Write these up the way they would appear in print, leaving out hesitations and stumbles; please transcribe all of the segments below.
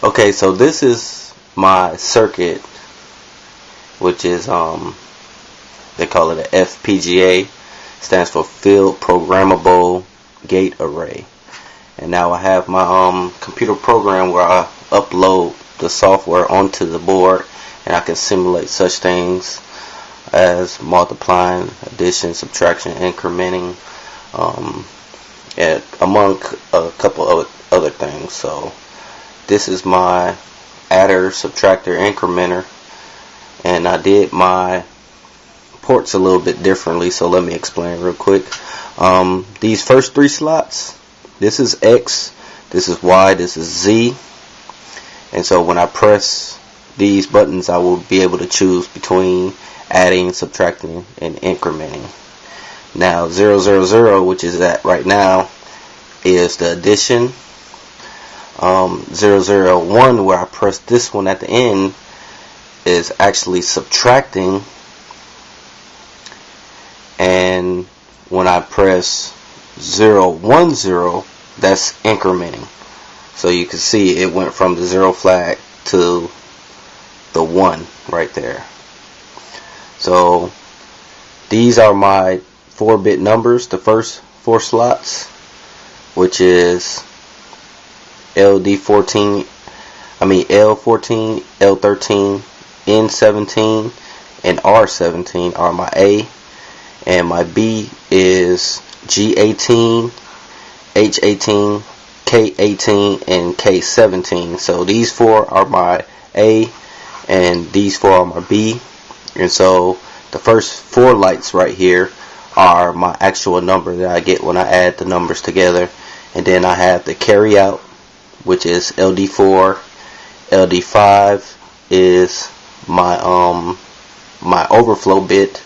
Okay, so this is my circuit, which is they call it a FPGA, stands for Field Programmable Gate Array. And now I have my computer program where I upload the software onto the board, and I can simulate such things as multiplying, addition, subtraction, incrementing, and among a couple of other things. So this is my adder, subtractor, incrementer, and I did my ports a little bit differently, so let me explain real quick. These first three slots, this is X, this is Y, this is Z, and so when I press these buttons I will be able to choose between adding, subtracting, and incrementing. Now 000, which is that right now, is the addition. 001, where I press this one at the end, is actually subtracting, and when I press 010, that's incrementing. So you can see it went from the 0 flag to the 1 right there. So these are my 4-bit numbers, the first 4 slots, which is L14, L13, N17, and R17 are my A, and my B is G18, H18, K18, and K17. So these 4 are my A, and these 4 are my B. And so the first 4 lights right here are my actual number that I get when I add the numbers together. And then I have the carry out, which is LD4. LD5 is my my overflow bit.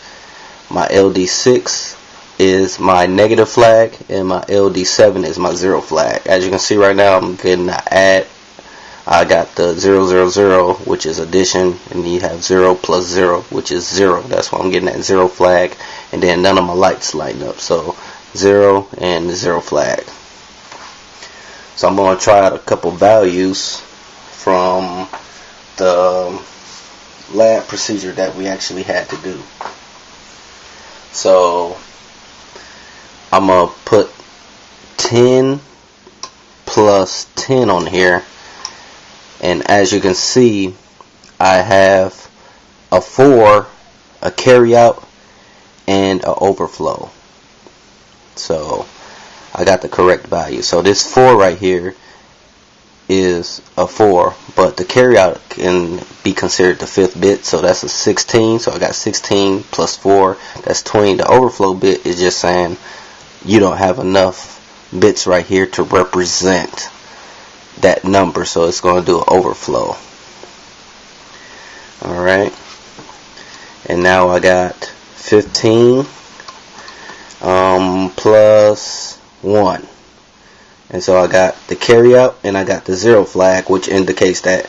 My LD6 is my negative flag, and my LD7 is my 0 flag. As you can see right now, I'm getting the add. I got the 000, which is addition, and you have 0 plus 0, which is 0. That's why I'm getting that 0 flag, and then none of my lights lighten up. So 0 and 0 flag. So I'm going to try out a couple values from the lab procedure that we actually had to do. So I'm going to put 10 plus 10 on here, and as you can see I have a 4, a carry out, and a overflow. So I got the correct value. So this 4 right here is a 4, but the carry out can be considered the 5th bit, so that's a 16. So I got 16 plus 4, that's 20. The overflow bit is just saying you don't have enough bits right here to represent that number, so it's going to do an overflow. Alright, and now I got 15 plus 1, and so I got the carry out and I got the 0 flag, which indicates that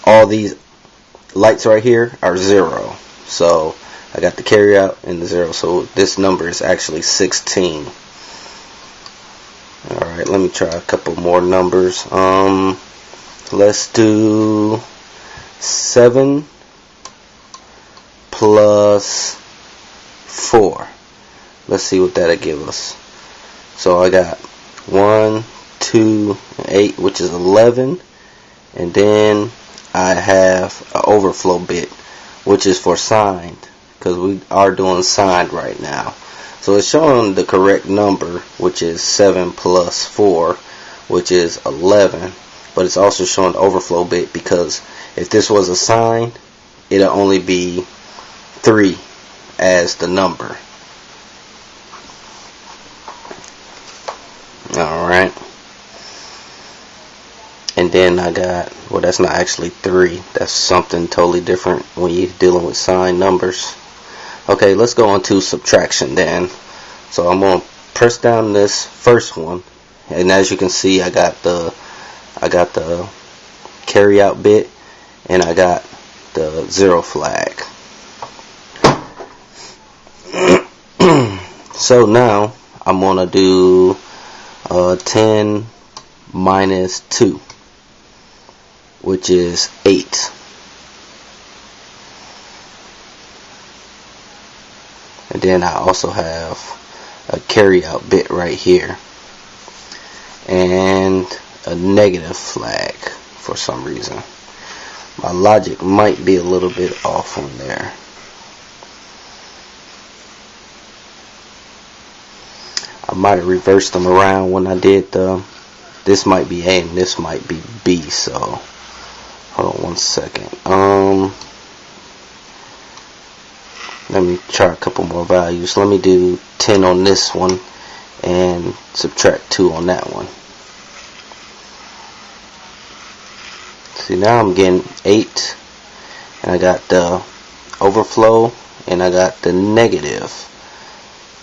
all these lights right here are 0. So I got the carry out and the 0, so this number is actually 16. Alright, let me try a couple more numbers. Let's do 7 plus 4. Let's see what that'll give us. So I got 1, 2, 8, which is 11, and then I have an overflow bit, which is for signed, because we are doing signed right now. So it's showing the correct number, which is 7 plus 4, which is 11, but it's also showing the overflow bit, because if this was assigned, it'll only be 3 as the number. Alright, and then I got, well, that's not actually 3, that's something totally different when you're dealing with signed numbers. Okay, let's go on to subtraction then. So I'm going to press down this first one, and as you can see I got the carry out bit and I got the 0 flag. So now I'm going to do 10 minus 2. which is 8. And then I also have a carry out bit right here and a negative flag for some reason. My logic might be a little bit off on there. I might have reversed them around when I did this might be A and this might be B, so hold on one second. Let me try a couple more values. Let me do 10 on this one and subtract 2 on that one. See, now I'm getting 8, and I got the overflow and I got the negative.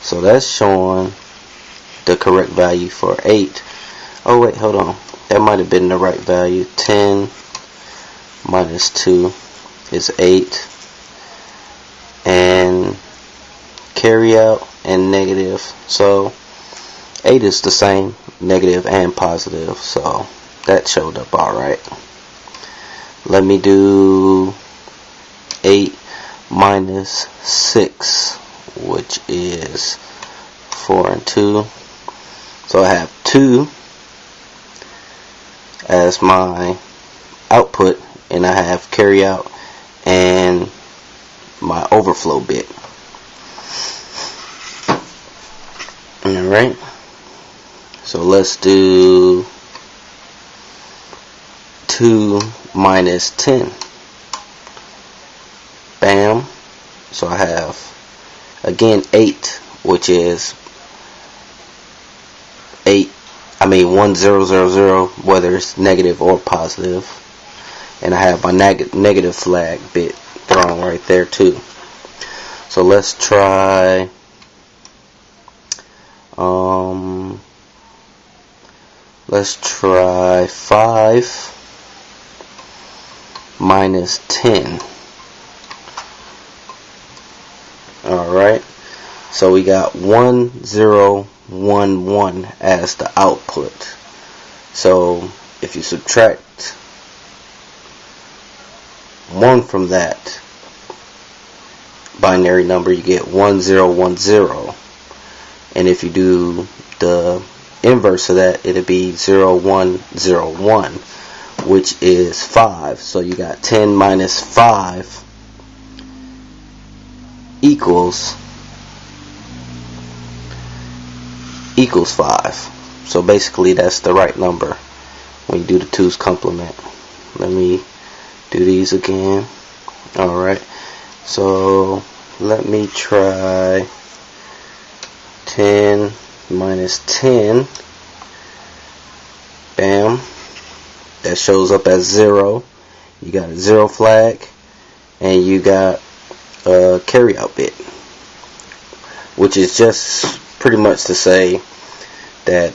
So that's showing the correct value for 8. Oh wait, hold on. That might have been the right value. 10 minus 2 is 8. And carry out and negative. So 8 is the same, negative and positive. So that showed up alright. Let me do 8 minus 6, which is 4 and 2. So I have 2 as my output, and I have carry out and my overflow bit. Alright, so let's do 2 minus 10. Bam. So I have again 8, which is 1000, whether it's negative or positive. And I have my negative flag bit thrown right there too. So let's try 5 minus 10. Alright, so we got 1011 as the output. So if you subtract 1 from that binary number, you get 1010. And if you do the inverse of that, it'll be 0101, which is 5. So you got 10 minus 5 equals 5. So basically that's the right number when you do the 2's complement. Let me do these again. Alright, so let me try 10 minus 10. Bam. That shows up as 0. You got a 0 flag and you got a carry out bit, which is just pretty much to say that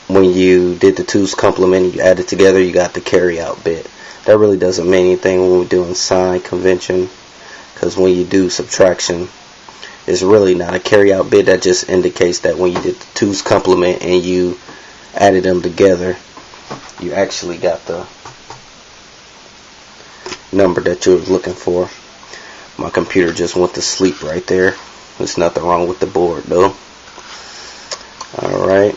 when you did the 2's complement and you add it together, you got the carry out bit. That really doesn't mean anything when we're doing sign convention, because when you do subtraction, it's really not a carry out bit. That just indicates that when you did the 2's complement and you added them together, you actually got the number that you were looking for. My computer just went to sleep right there. There's nothing wrong with the board though. Alright,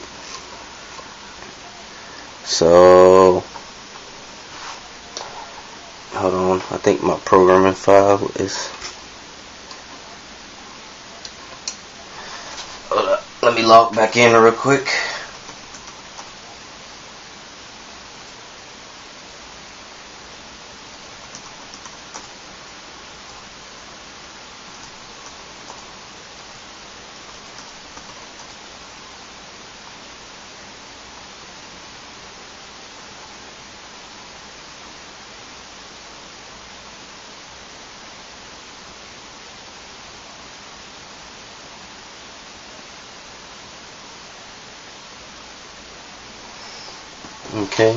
so hold on, I think my programming file is, hold up, let me log back in real quick. Okay.